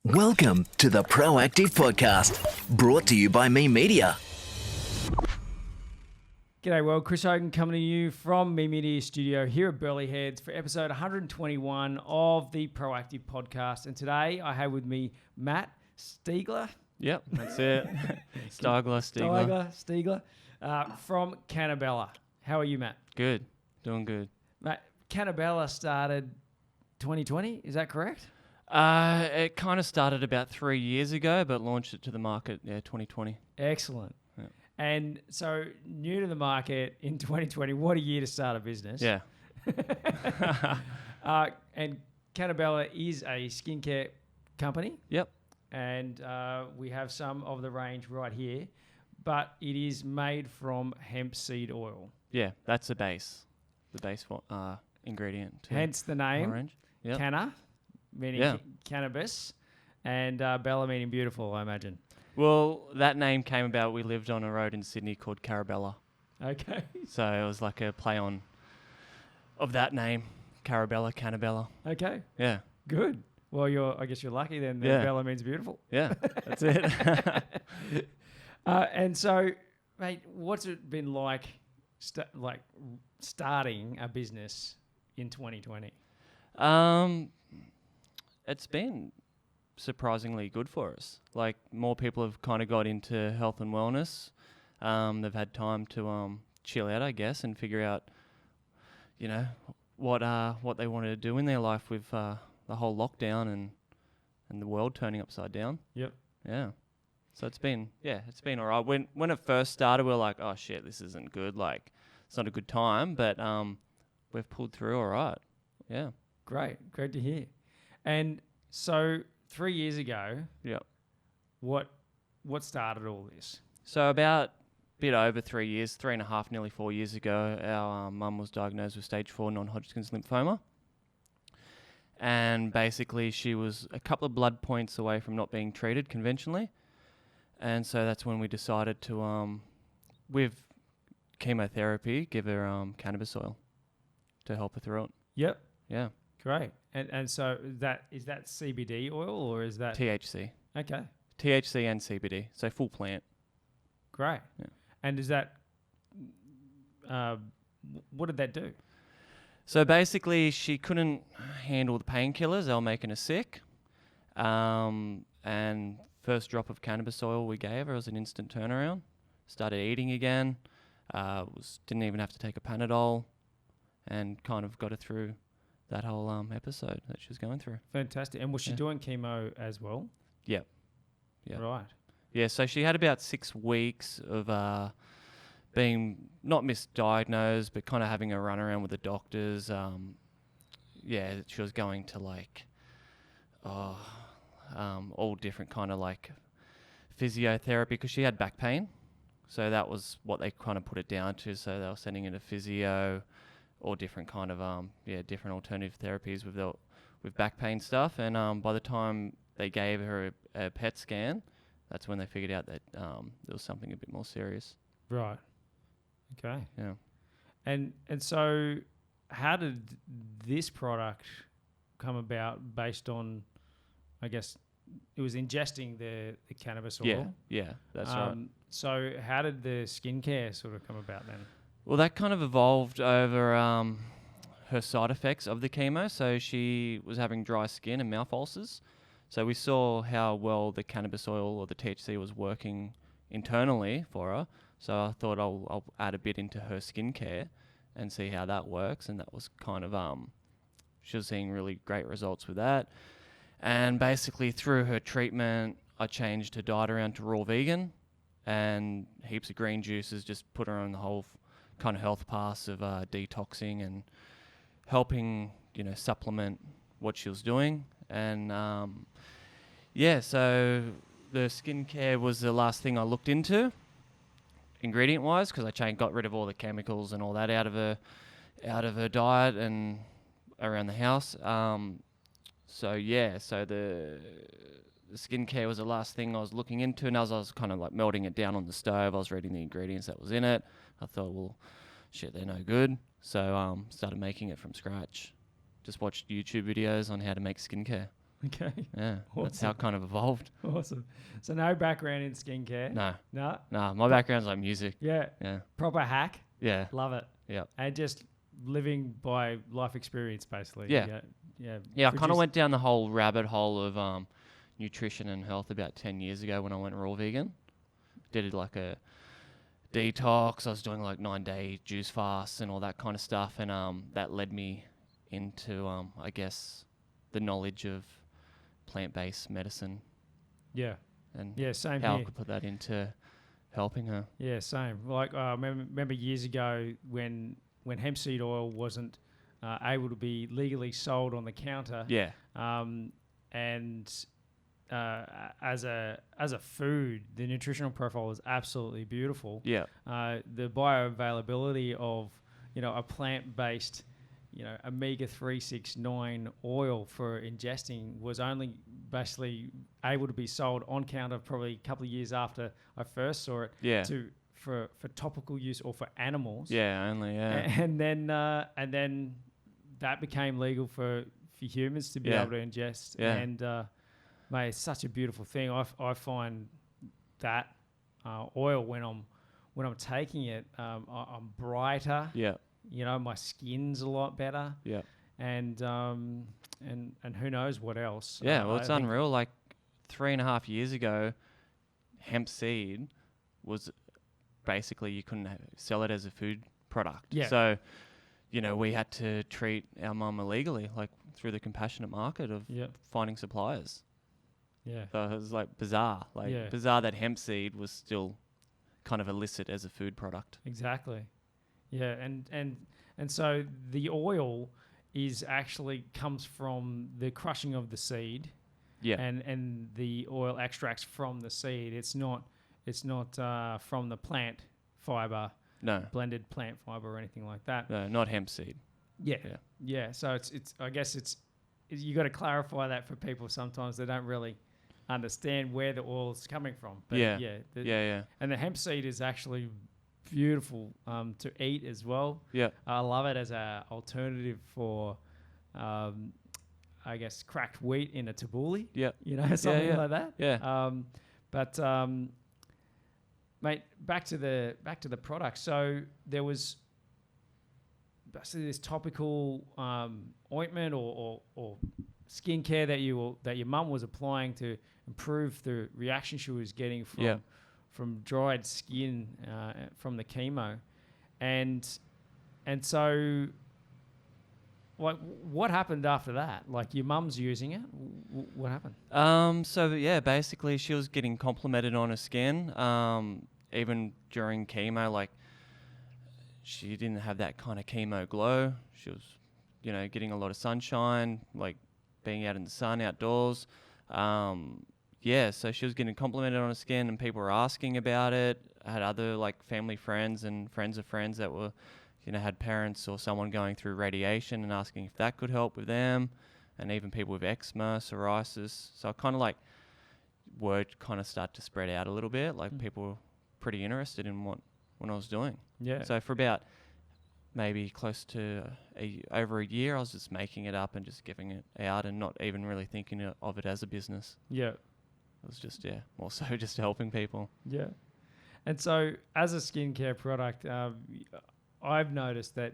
Welcome to the Proactive Podcast, brought to you by Me Media. G'day world, Chris Hogan coming to you from Me Media Studio here at Burleigh Heads for episode 121 of the Proactive Podcast. And today I have with me Matt Stiegler. Yep, that's it. Stiegler. From Cannabella. How are you, Matt? Good, doing good. Matt, Cannabella started 2020, is that correct? It kind of started about 3 years ago, but launched it to the market, 2020. Excellent. Yeah. And so new to the market in 2020, what a year to start a business. Yeah. And Cannabella is a skincare company. Yep. And we have some of the range right here, but it is made from hemp seed oil. Yeah, that's the base ingredient. Hence the name, orange. Yep. Canna, meaning cannabis, and Bella meaning beautiful, I imagine. Well, that name came about, we lived on a road in Sydney called Cannabella. Okay. So it was like a play on of that name, Cannabella. Okay. Yeah. Good. Well, I guess you're lucky then that Yeah. Bella means beautiful. Yeah, that's it. And so, mate, what's it been like starting a business in 2020? It's been surprisingly good for us. Like, more people have kind of got into health and wellness. They've had time to chill out, I guess, and figure out, what they wanted to do in their life with the whole lockdown and the world turning upside down. Yep. Yeah. So it's been all right. When it first started, we were like, oh shit, this isn't good. Like, it's not a good time, but we've pulled through all right. Yeah. Great to hear. And so 3 years ago, Yep. what started all this? So about a bit over 3 years, 3.5, nearly 4 years ago, our mum was diagnosed with stage 4 non-Hodgkin's lymphoma. And basically she was a couple of blood points away from not being treated conventionally. And so that's when we decided to, with chemotherapy, give her cannabis oil to help her through it. Yep. Yeah. Great. And so is that CBD oil or is that THC. Okay. THC and CBD. So full plant. Great. Yeah. And is that what did that do? So basically, she couldn't handle the painkillers. They were making her sick. And first drop of cannabis oil we gave her was an instant turnaround. Started eating again. Didn't even have to take a Panadol, and kind of got her through that whole episode that she was going through. Fantastic. And was she doing chemo as well? Yep. Yeah. Right. Yeah. So she had about 6 weeks of being not misdiagnosed, but kind of having a run around with the doctors. She was going to all different kind of like physiotherapy because she had back pain. So that was what they kind of put it down to. So they were sending her to physio or different kind of different alternative therapies with back pain stuff. And by the time they gave her a PET scan, that's when they figured out that there was something a bit more serious. Right. Okay. Yeah. And so how did this product come about based on, I guess, it was ingesting the cannabis oil? Yeah, that's right. So how did the skincare sort of come about then? Well, that kind of evolved over her side effects of the chemo. So she was having dry skin and mouth ulcers. So we saw how well the cannabis oil or the THC was working internally for her. So I thought I'll add a bit into her skincare and see how that works. And that was kind of, she was seeing really great results with that. And basically through her treatment, I changed her diet around to raw vegan and heaps of green juices, just put her on the whole kind of health path of detoxing and helping, supplement what she was doing. And so the skincare was the last thing I looked into, ingredient-wise, because I got rid of all the chemicals and all that out of her diet and around the house. So the skincare was the last thing I was looking into, and as I was kind of like melting it down on the stove, I was reading the ingredients that was in it. I thought, well, shit, they're no good. So started making it from scratch. Just watched YouTube videos on how to make skincare. Okay. Yeah, that's how it kind of evolved. Awesome. So no background in skincare? No, No? my background's like music. Yeah. Yeah, Proper hack? yeah, Love it. yeah. And just living by life experience, basically. Yeah. Yeah. Yeah, I kind of went down the whole rabbit hole of nutrition and health about 10 years ago when I went raw vegan. Did like a detox. I was doing like 9-day juice fasts and all that kind of stuff, and that led me into I guess the knowledge of plant-based medicine Yeah. and Yeah, same how I here. could put that into helping her. Yeah, same. Like I remember years ago when hemp seed oil wasn't able to be legally sold on the counter. Yeah, And as a food, the nutritional profile is absolutely beautiful. yeah, The bioavailability of a plant-based omega-369 oil for ingesting was only basically able to be sold on counter probably a couple of years after I first saw it. yeah, For topical use or for animals. yeah, only, yeah. And then that became legal for humans to be Yeah. able to ingest. Yeah. And mate, it's such a beautiful thing. I find that oil when I'm taking it, I'm brighter. Yeah, My skin's a lot better. yeah. And who knows what else. Yeah, well, I it's think- unreal. Like 3.5 years ago, hemp seed was basically you couldn't sell it as a food product. Yeah. So, we had to treat our mum illegally, like through the compassionate market of Yeah. finding suppliers. Yeah. So it was like bizarre. Yeah. Bizarre that hemp seed was still kind of illicit as a food product. Exactly. Yeah, and so the oil is actually comes from the crushing of the seed. Yeah. And the oil extracts from the seed. It's not from the plant fiber, No. blended plant fiber or anything like that. No, not hemp seed. Yeah. Yeah. Yeah. So it's I guess you got to clarify that for people. Sometimes they don't really understand where the oil's coming from. But Yeah. yeah. And the hemp seed is actually beautiful to eat as well. Yeah. I love it as a alternative for, I guess, cracked wheat in a tabbouleh. Yeah. Something yeah. like that. Yeah. But mate, back to the product. So there was basically this topical ointment or skincare that your mum was applying to improve the reaction she was getting from dried skin from the chemo, and so like what happened after that? Like your mum's using it. What happened? So yeah, basically she was getting complimented on her skin. Even during chemo, like she didn't have that kind of chemo glow. She was, getting a lot of sunshine, like being out in the sun, outdoors. So she was getting complimented on her skin, and people were asking about it. I had other like family friends and friends of friends that were, had parents or someone going through radiation and asking if that could help with them, and even people with eczema, psoriasis. So I kind of like word kind of start to spread out a little bit. Like people were pretty interested in what I was doing. Yeah. So for about maybe close to over a year, I was just making it up and just giving it out and not even really thinking of it as a business. Yeah. It was just, more so just helping people. Yeah. And so as a skincare product, I've noticed that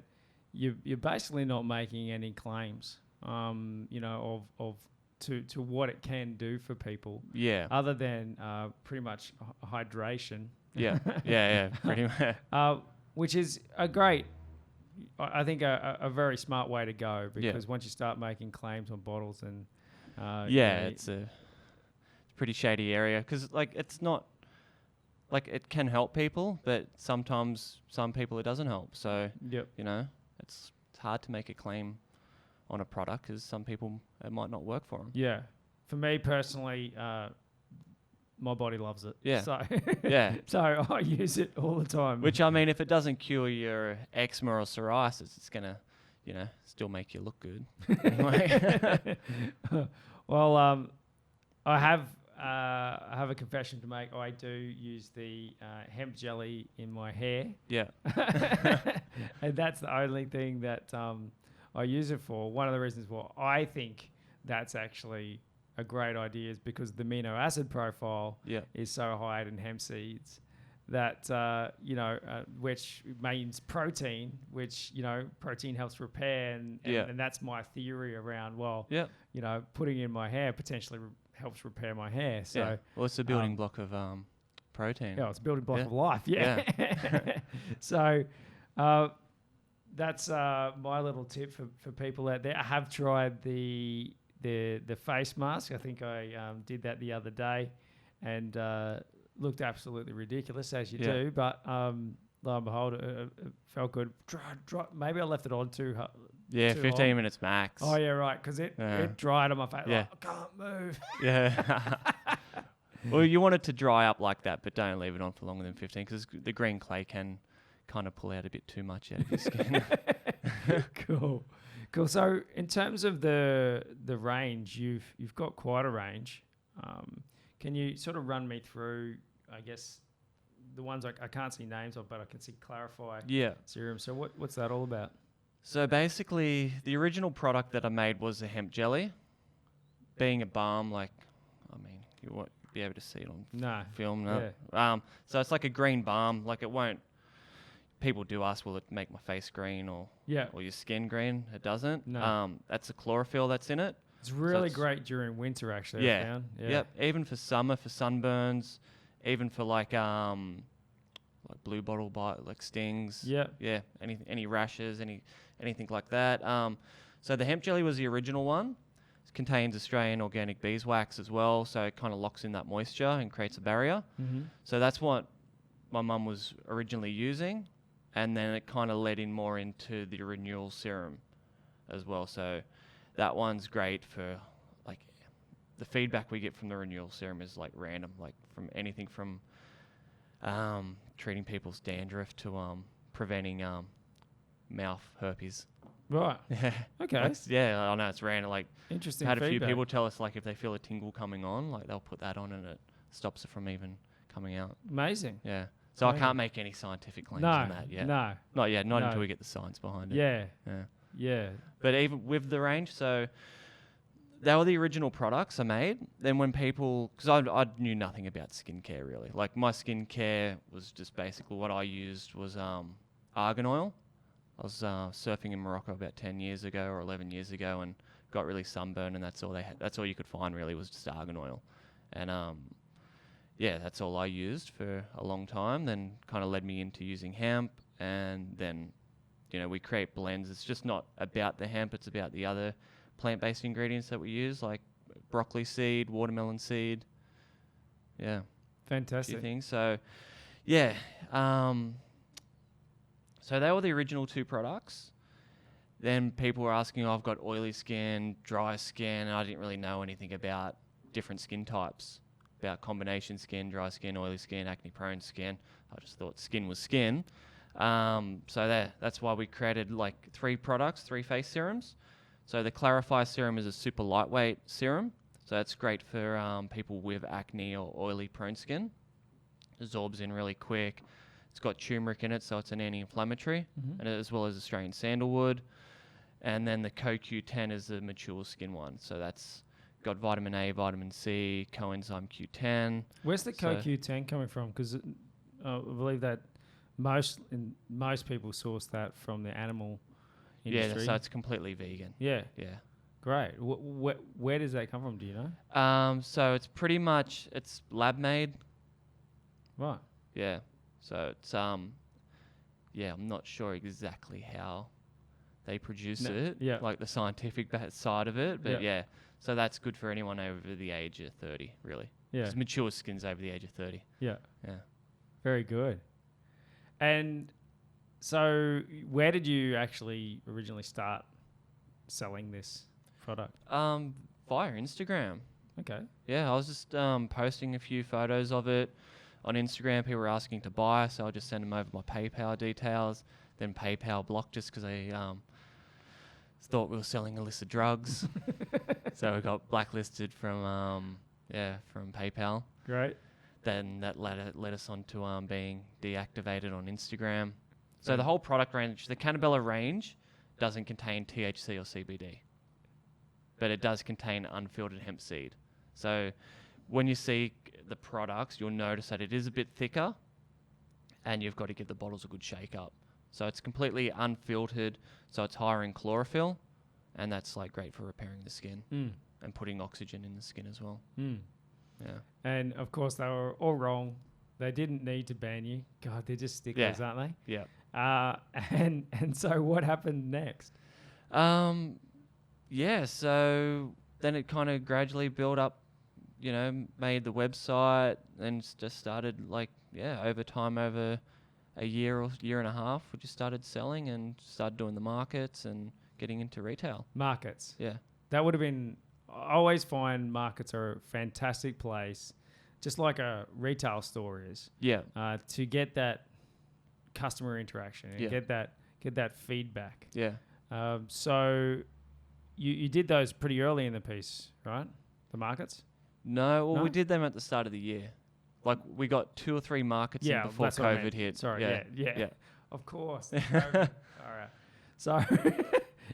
you're basically not making any claims, of to what it can do for people. Yeah. Other than pretty much hydration. Yeah. Yeah. Pretty much. Which is I think a very smart way to go, because once you start making claims on bottles and it's a pretty shady area, because like it's not like it can help people, but sometimes some people it doesn't help. So yep. It's hard to make a claim on a product because some people it might not work for them. Yeah, for me personally, my body loves it. Yeah. So Yeah. So I use it all the time. Which, I mean, if it doesn't cure your eczema or psoriasis, it's going to, still make you look good. Anyway. Well, I have a confession to make. I do use the hemp jelly in my hair. Yeah. And that's the only thing that I use it for. One of the reasons why I think that's actually a great idea is because the amino acid profile Yeah. is so high in hemp seeds that, which means protein, which, protein helps repair. And that's my theory around, putting in my hair potentially helps repair my hair. So, yeah. Well, it's a building block of protein. yeah, it's a building block Yeah. of life. Yeah. So, that's my little tip for people out there. I have tried the face mask. I think I did that the other day, and looked absolutely ridiculous as you do. But lo and behold, it felt good. Maybe I left it on too. Yeah, too 15 long. minutes max. Oh yeah, right. Because it dried on my face. Yeah. Like, I can't move. Yeah. Well, you want it to dry up like that, but don't leave it on for longer than 15 because the green clay can kind of pull out a bit too much out of your skin. Cool. So in terms of the range, you've got quite a range. Can you sort of run me through, I guess, the ones I can't see names of, but I can see Clarify serum. So what's that all about? So basically, the original product that I made was a hemp jelly. Being a balm, you won't be able to see it on film. No. Yeah. So it's like a green balm. Like it won't. People do ask, will it make my face green or your skin green? It doesn't. No. That's a chlorophyll that's in it. It's really great during winter, actually. I found. Yeah. Yep. Even for summer, for sunburns, even for like blue bottle bite, like stings. Yeah. Yeah. Any rashes, anything like that. So the hemp jelly was the original one. It contains Australian organic beeswax as well, so it kind of locks in that moisture and creates a barrier. Mm-hmm. So that's what my mum was originally using, and then it kind of led in more into the renewal serum as well. So that one's great for the feedback we get from the renewal serum is like random, like from anything from treating people's dandruff to preventing mouth herpes. Right. Yeah. Okay. I know it's random. Like, interesting. I've had a few feedback. people tell us if they feel a tingle coming on, they'll put that on and it stops it from even coming out. Amazing. Yeah. So I can't make any scientific claims on that yet. No. Not yet. Not until we get the science behind it. Yeah. Yeah. Yeah. But even with the range, so they were the original products I made. Then when people, because I knew nothing about skincare really. Like my skincare was just basically what I used was argan oil. I was surfing in Morocco about 10 years ago or 11 years ago and got really sunburned, and that's all they had. That's all you could find really was just argan oil. And that's all I used for a long time. Then kind of led me into using hemp, and then we create blends. It's just not about the hemp, it's about the other plant-based ingredients that we use, like broccoli seed, watermelon seed. Yeah. Fantastic. A few things. So, yeah. So they were the original two products. Then people were asking, I've got oily skin, dry skin, and I didn't really know anything about different skin types, about combination skin, dry skin, oily skin, acne-prone skin. I just thought skin was skin. So that's why we created 3 products, 3 face serums. So the Clarify serum is a super lightweight serum. So that's great for people with acne or oily prone skin. Absorbs in really quick. It's got turmeric in it, so it's an anti-inflammatory, and as well as Australian sandalwood. And then the CoQ10 is the mature skin one. So that's got vitamin A, vitamin C, coenzyme Q10. Where's the CoQ10 coming from? Because I believe that most people source that from the animal industry. Yeah, so it's completely vegan. Yeah. Yeah. Great. Where does that come from? Do you know? So it's pretty much, it's lab made. Right. Yeah. So it's I'm not sure exactly how they produce it. Yeah. Like the scientific side of it, but yeah. So that's good for anyone over the age of 30, really. Yeah. Because mature skin's over the age of 30. Yeah. Yeah. Very good. And so where did you actually originally start selling this product? Via Instagram. Okay. Yeah, I was just posting a few photos of it on Instagram. People were asking to buy, so I just sent them over my PayPal details. Then PayPal blocked us because they thought we were selling illicit drugs. So we got blacklisted from PayPal. Great. Then that led us on to being deactivated on Instagram. So the whole product range, the Cannabella range, doesn't contain THC or CBD, but it does contain unfiltered hemp seed. So when you see the products, you'll notice that it is a bit thicker, and you've got to give the bottles a good shake up. So it's completely unfiltered, so it's higher in chlorophyll, and that's like great for repairing the skin and putting oxygen in the skin as well. Yeah. And of course, they were all wrong. They didn't need to ban you. God, they're just sticklers, aren't they? Yeah. And so what happened next? Yeah, so then it kind of gradually built up, made the website and just started over time, over a year or year and a half, we just started selling and started doing the markets and getting into retail. Markets. Yeah. That would have been, I always find markets are a fantastic place, just like a retail store is. Yeah. To get that customer interaction and get that feedback. Yeah. So you did those pretty early in the piece, right? The markets? No, we did them at the start of the year. Like we got 2 or 3 markets in before COVID hit. Sorry, yeah. Of course. All right. So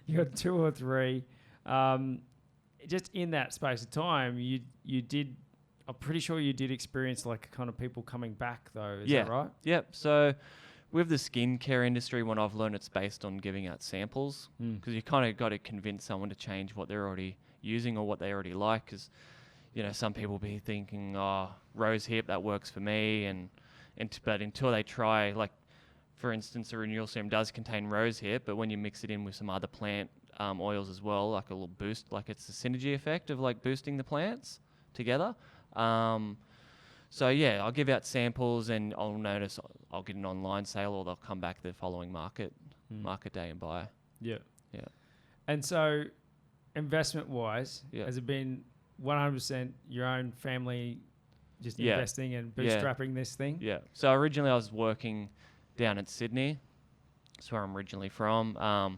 you got 2 or 3. Just in that space of time, you did. I'm pretty sure you did experience like kind of people coming back though. Is that right? Yep. So with the skincare industry, what I've learned, it's based on giving out samples because you kind of got to convince someone to change what they're already using or what they already like. Because some people be thinking, oh, rose hip, that works for me, but until they try, like for instance, a renewal serum does contain rose hip, but when you mix it in with some other plant oils as well, like a little boost, like it's the synergy effect of like boosting the plants together. So yeah, I'll give out samples and I'll notice I'll get an online sale or they'll come back the following market day and buy. Yeah. Yeah. And so investment wise, has it been 100% your own family just investing and bootstrapping this thing? Yeah. So originally I was working down in Sydney. That's where I'm originally from.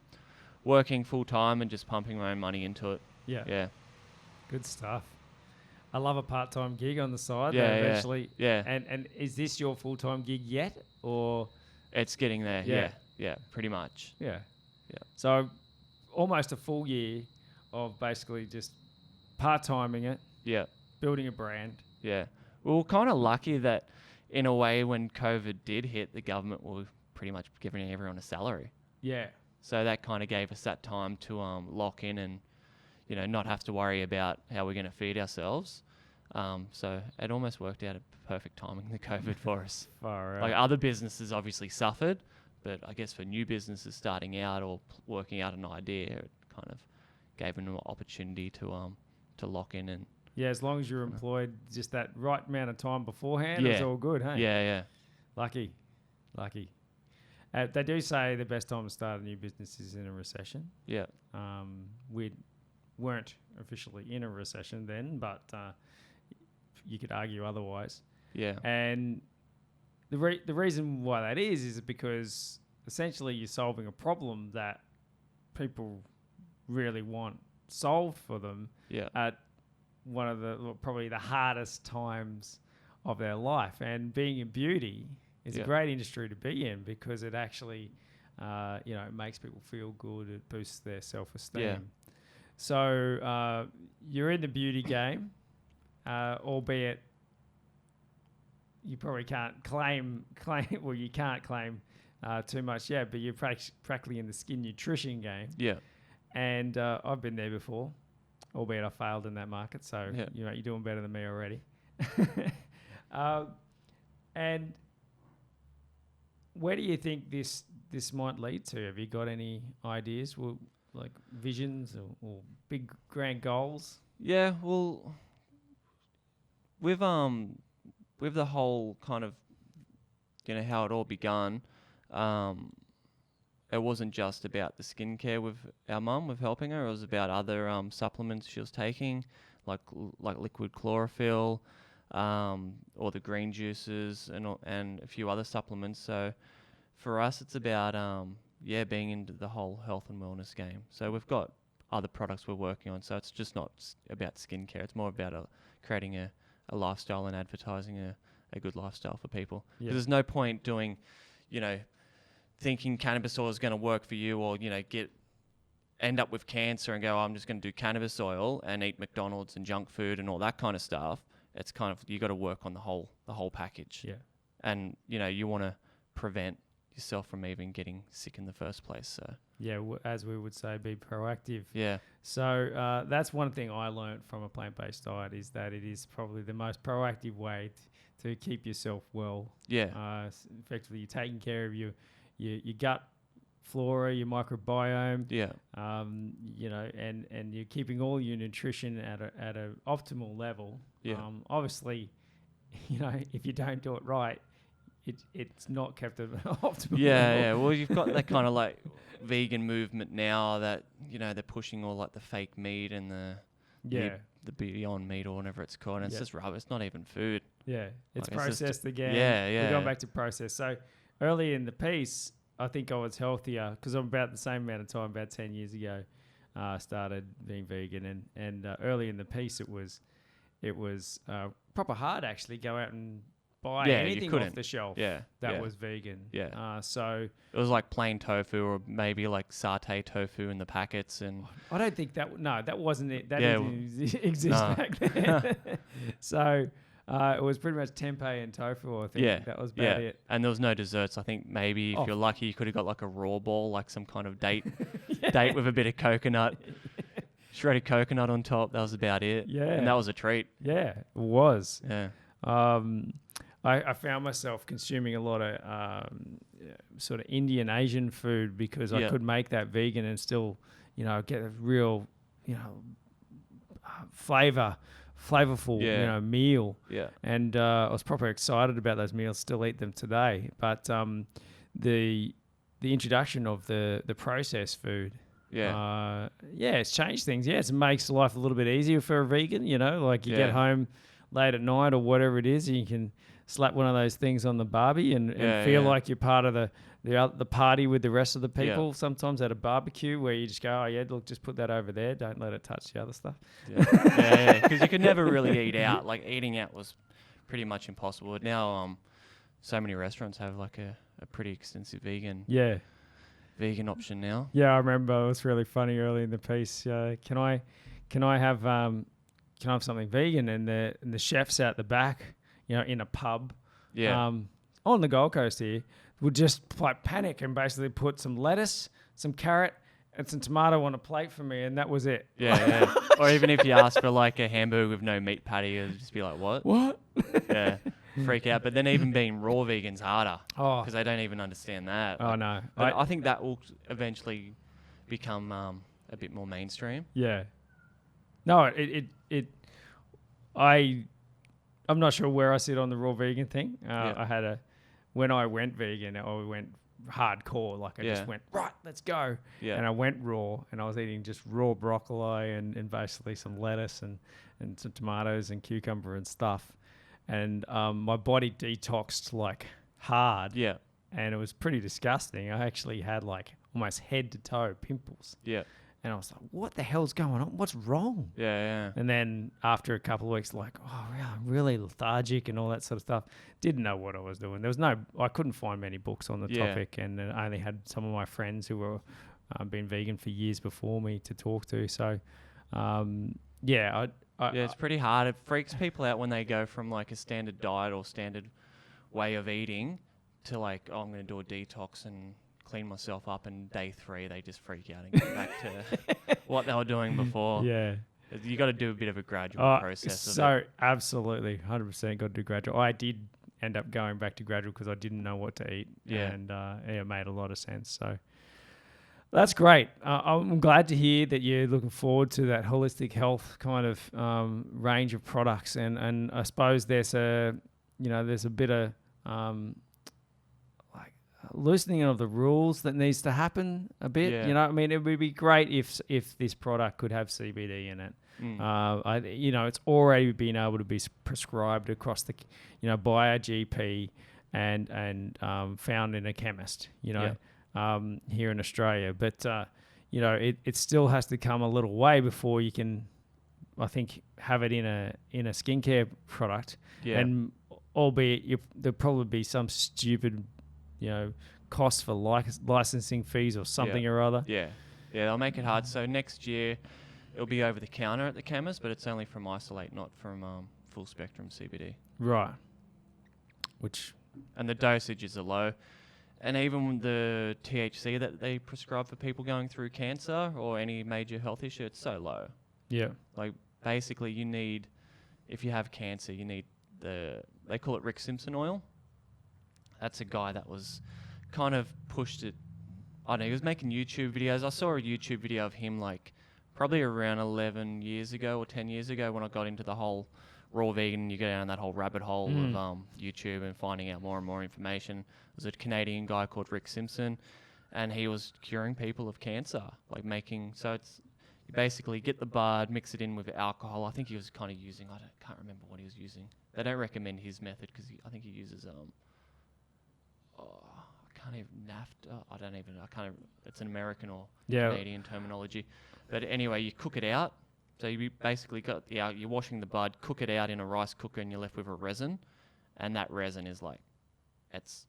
Working full time and just pumping my own money into it. Yeah. Yeah. Good stuff. I love a part-time gig on the side. Yeah, eventually. Yeah. And is this your full-time gig yet, or? It's getting there. Yeah. Yeah. Pretty much. Yeah. Yeah. So almost a full year of basically just part-timing it. Yeah. Building a brand. Yeah. We were kind of lucky that in a way when COVID did hit, the government were pretty much giving everyone a salary. Yeah. So that kind of gave us that time to lock in and, not have to worry about how we're going to feed ourselves. So it almost worked out a perfect timing, the COVID for us. Far out. Like other businesses obviously suffered, but I guess for new businesses starting out or working out an idea, it kind of gave them an opportunity to lock in and. Yeah, as long as you're employed just that right amount of time beforehand, it's all good, hey? Yeah. Lucky. They do say the best time to start a new business is in a recession. Yeah. We weren't officially in a recession then, but you could argue otherwise. Yeah. And the reason why that is because essentially you're solving a problem that people really want solved for them at one of probably the hardest times of their life. And being in beauty is a great industry to be in because it actually, it makes people feel good. It boosts their self-esteem. Yeah. So you're in the beauty game, albeit you probably can't claim. Well, you can't claim too much yet, but you're practically in the skin nutrition game. Yeah. And I've been there before, albeit I failed in that market. So you're doing better than me already. And where do you think this might lead to? Have you got any ideas? Like visions or big grand goals? Yeah, well, with the whole kind of, how it all begun, it wasn't just about the skincare with our mum, with helping her. It was about other supplements she was taking, like liquid chlorophyll, or the green juices and a few other supplements. So for us, it's about being into the whole health and wellness game. So we've got other products we're working on. So it's just not about skincare. It's more about creating a lifestyle and advertising a good lifestyle for people. Because there's no point doing, thinking cannabis oil is going to work for you or, get end up with cancer and go, I'm just going to do cannabis oil and eat McDonald's and junk food and all that kind of stuff. It's kind of, you got to work on the whole package. Yeah. And, you know, you want to prevent yourself from even getting sick in the first place. So Yeah, as we would say, be proactive. yeah. So that's one thing I learned from a plant-based diet, is that it is probably the most proactive way to keep yourself well. Yeah. Effectively, you're taking care of your gut flora, your microbiome. Yeah. You know, and you're keeping all your nutrition at a optimal level. Yeah. Obviously, you know, if you don't do it right, it's not kept at an optimal Yeah, level. yeah. Well, you've got that kind of like vegan movement now that, you know, they're pushing all like the fake meat and the Beyond Meat or whatever it's called. And it's just rubbish. It's not even food. Yeah, it's Like, it's processed again. Yeah, yeah. We're going back to process. So early in the piece, I think I was healthier because I'm about the same amount of time, about 10 years ago, started being vegan. And early in the piece, it was proper hard actually go out and buy anything off the shelf that was vegan. Yeah. So it was like plain tofu or maybe like satay tofu in the packets. And I don't think that wasn't it. That Yeah, didn't exist back then. So it was pretty much tempeh and tofu, I think. Yeah. That was about it. And there was no desserts. I think maybe if you're lucky, you could have got like a raw ball, like some kind of date with a bit of coconut. Shredded coconut on top. That was about it. Yeah. And that was a treat. Yeah, it was. Yeah. I found myself consuming a lot of sort of Indian, Asian food because I could make that vegan and still, you know, get a real, you know, flavorful, you know, meal. Yeah. And I was proper excited about those meals. Still eat them today. But the introduction of the processed food. It's changed things. Yes, it makes life a little bit easier for a vegan, you know, like you get home late at night or whatever it is, and you can slap one of those things on the barbie and feel like you're part of the party with the rest of the people. Sometimes at a barbecue where you just go, oh yeah, look, just put that over there. Don't let it touch the other stuff. Because you could never really eat out. Like eating out was pretty much impossible. But now so many restaurants have like a pretty extensive vegan option now. Yeah, I remember it was really funny early in the piece. Can I have something vegan? And the chefs out the back, you know, in a pub, on the Gold Coast here, would just like panic and basically put some lettuce, some carrot, and some tomato on a plate for me, and that was it. Yeah. Or even if you ask for like a hamburger with no meat patty, it'd just be like, what? What? Yeah. Freak out. But then even being raw vegan's harder because they don't even understand that. Oh, no. But I think that will eventually become a bit more mainstream. Yeah. No, I'm not sure where I sit on the raw vegan thing. When I went vegan, I went hardcore. Like I just went, right, let's go. Yeah. And I went raw, and I was eating just raw broccoli and basically some lettuce and some tomatoes and cucumber and stuff. And my body detoxed like hard. Yeah. And it was pretty disgusting. I actually had like almost head to toe pimples. Yeah. And I was like, what the hell's going on? What's wrong? Yeah. And then after a couple of weeks, like, oh, I'm really lethargic and all that sort of stuff. Didn't know what I was doing. I couldn't find many books on the topic, and I only had some of my friends who were been vegan for years before me to talk to. So, it's pretty hard. It freaks people out when they go from like a standard diet or standard way of eating to like, oh, I'm going to do a detox and clean myself up, and day 3 they just freak out and get back to what they were doing before. Yeah. You got to do a bit of a gradual process. So absolutely, 100% got to do gradual. I did end up going back to gradual because I didn't know what to eat. Yeah. And it made a lot of sense. So that's great. I'm glad to hear that you're looking forward to that holistic health kind of range of products. And I suppose there's a bit of loosening of the rules that needs to happen a bit. Yeah. You know, I mean, it would be great if this product could have CBD in it. It's already been able to be prescribed across the, by a GP and found in a chemist. Here in Australia, but it still has to come a little way before you can, I think, have it in a skincare product. Yeah. And albeit there'll probably be some stupid costs for licensing fees or something or other. Yeah. Yeah, they'll make it hard. So next year, it'll be over the counter at the chemist, but it's only from isolate, not from full spectrum CBD. Right. And the dosages are low. And even the THC that they prescribe for people going through cancer or any major health issue, it's so low. Yeah. Like, basically, you need, if you have cancer, you need they call it Simpson Oil. That's a guy that was kind of pushed it. I don't know, he was making YouTube videos. I saw a YouTube video of him, like, probably around 11 years ago or 10 years ago when I got into the whole raw vegan. You go down that whole rabbit hole of YouTube and finding out more and more information. There's a Canadian guy called Rick Simpson, and he was curing people of cancer, like making, so it's, you basically get the bud, mix it in with alcohol. I think he was kind of using, can't remember what he was using. They don't recommend his method because I think he uses, it's an American or Canadian terminology. But anyway, you cook it out. So you basically you're washing the bud, cook it out in a rice cooker, and you're left with a resin. And that resin is like, it's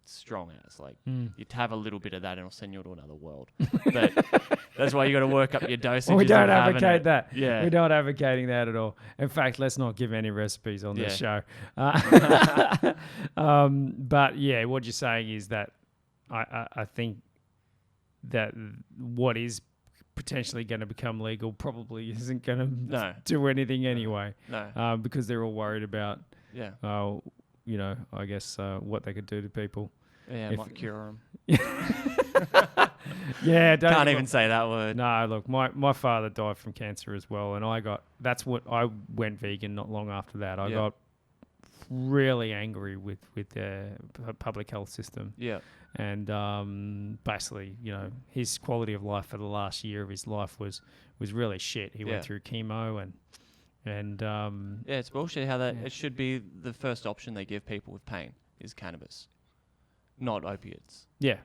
strong. It's like, you'd have a little bit of that and it'll send you to another world. But that's why you got to work up your dosage. Well, we don't advocate that. Yeah. We're not advocating that at all. In fact, let's not give any recipes on this show. But yeah, what you're saying is that I think that what is potentially going to become legal probably isn't going to do anything anyway. No. Because they're all worried about, I guess what they could do to people. Yeah, might cure them. Yeah, can't even say that word. No, look, my father died from cancer as well, and I went vegan not long after that. I got really angry with the public health system. Yeah. And basically, his quality of life for the last year of his life was really shit. He went through chemo and it's bullshit how that it should be the first option they give people with pain is cannabis, not opiates. Yeah.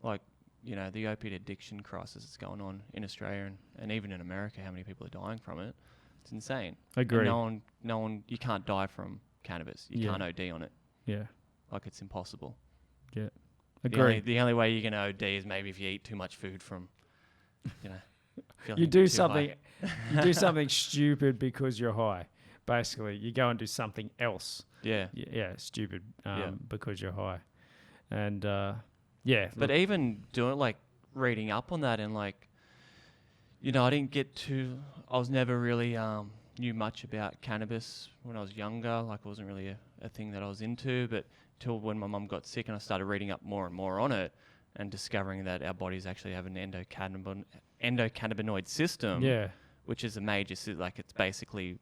Like, the opiate addiction crisis that's going on in Australia and even in America, how many people are dying from it. It's insane. I agree. And no one, you can't die from cannabis. You can't OD on it. Yeah. Like, it's impossible. Yeah. Agree. The only way you're going to OD is maybe if you eat too much food from, you do something stupid because you're high. Basically, you go and do something else. Yeah. Yeah, stupid because you're high. And But even doing reading up on that and I was never really knew much about cannabis when I was younger. Like, it wasn't really a thing that I was into, but till when my mum got sick and I started reading up more and more on it and discovering that our bodies actually have an endocannabinoid system, which is a major, it's basically,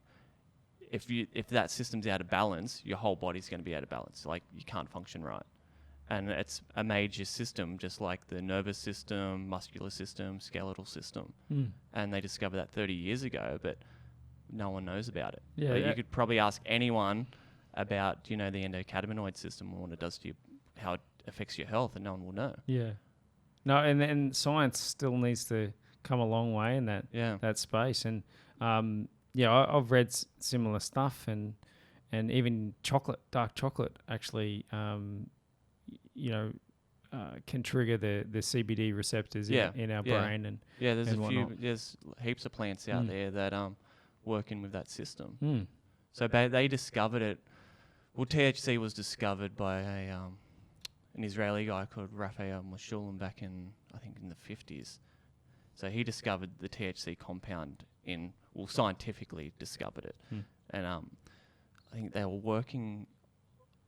if that system's out of balance, your whole body's going to be out of balance. Like, you can't function right. And it's a major system, just like the nervous system, muscular system, skeletal system. And they discovered that 30 years ago, but no one knows about it. Yeah, You could probably ask anyone about, the endocannabinoid system and what it does to you, how it affects your health, and no one will know. Yeah. No, and science still needs to come a long way in that space. And I've read similar stuff, and even dark chocolate actually can trigger the CBD receptors in our brain. And there's heaps of plants out there that working with that system. So they discovered it. Well, THC was discovered by an Israeli guy called Raphael Mechoulam back in the 50s. So he discovered the THC compound scientifically discovered it. And I think they were working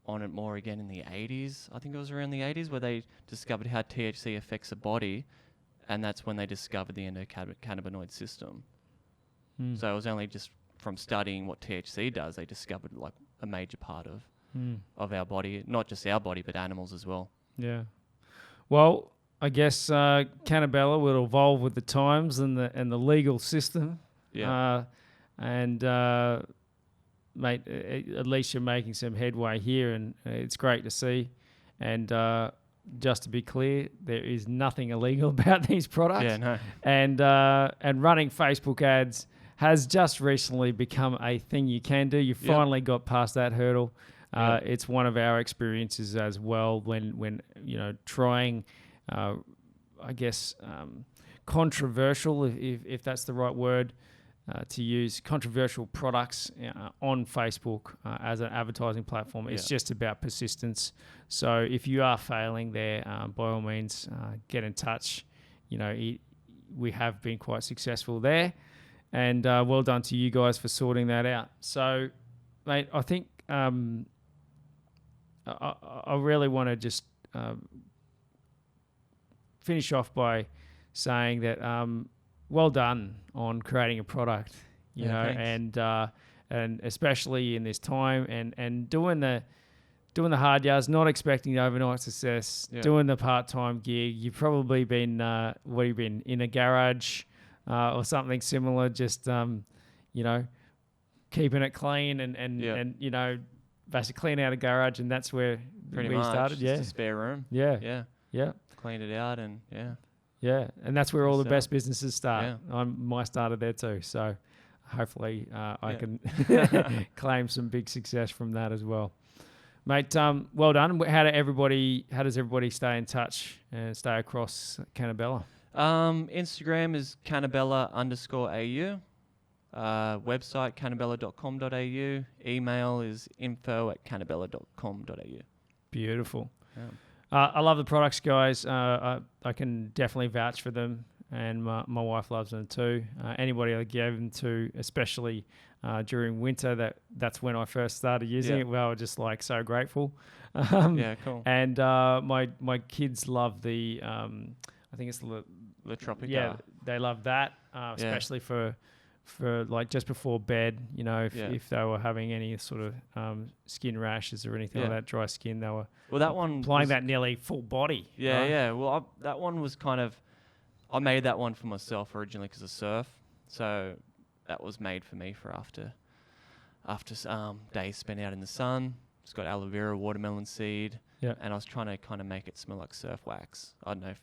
on it more again in the 80s. I think it was around the 80s where they discovered how THC affects the body, and that's when they discovered the endocannabinoid system. So it was only just from studying what THC does, they discovered a major part of our body, not just our body, but animals as well. Yeah. Well, I guess Cannabella will evolve with the times and the legal system. Yeah. Mate, at least you're making some headway here, and it's great to see. And just to be clear, there is nothing illegal about these products. Yeah, no. And running Facebook ads has just recently become a thing you can do. You finally got past that hurdle. It's one of our experiences as well when trying, controversial, if that's the right word to use, controversial products on Facebook as an advertising platform. It's just about persistence. So if you are failing there, by all means, get in touch. We have been quite successful there, and well done to you guys for sorting that out. So, mate, I think I really want to just finish off by saying that well done on creating a product, you know, and especially in this time, and doing the hard yards, not expecting the overnight success, doing the part-time gig. You've probably been in a garage or something similar, just keeping it clean and basically clean out a garage, and that's where Pretty we much, started. just a spare room. Yeah. Cleaned it out and Yeah, and that's where all the So, best businesses start. yeah. I started there too, so hopefully I can claim some big success from that as well, mate. Well done. How does everybody stay in touch and stay across Cannabella? Instagram is Cannabella_AU. Website cannabella.com.au. Email is info@cannabella.com.au. Beautiful. Yeah. I love the products, guys. I can definitely vouch for them, and my wife loves them too. Anybody I gave them to, especially during winter, that's when I first started using it. Well, just like so grateful. Cool. And my kids love the I think it's the Tropica. Yeah, they love that, especially for like just before bed. If they were having any sort of skin rashes or anything like that, dry skin, they were that one applying that nearly full body. Right? Well, that one was I made that one for myself originally because of surf. So that was made for me for after days spent out in the sun. It's got aloe vera, watermelon seed. Yeah. And I was trying to kind of make it smell like surf wax. I don't know if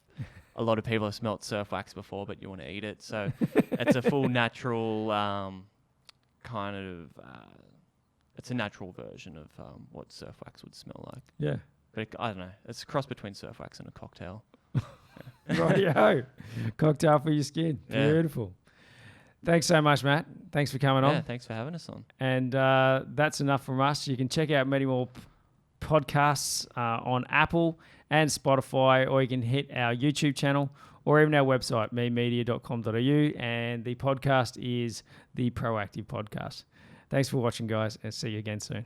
a lot of people have smelt surf wax before, but you want to eat it. So it's a full natural it's a natural version of what surf wax would smell like. Yeah. But I don't know. It's a cross between surf wax and a cocktail. Rightio. Cocktail for your skin. Yeah. Beautiful. Thanks so much, Matt. Thanks for coming on. Yeah, thanks for having us on. And that's enough from us. You can check out many more podcasts on Apple and Spotify, or you can hit our YouTube channel or even our website, memedia.com.au, and the podcast is the Proactive Podcast. Thanks for watching, guys, and see you again soon.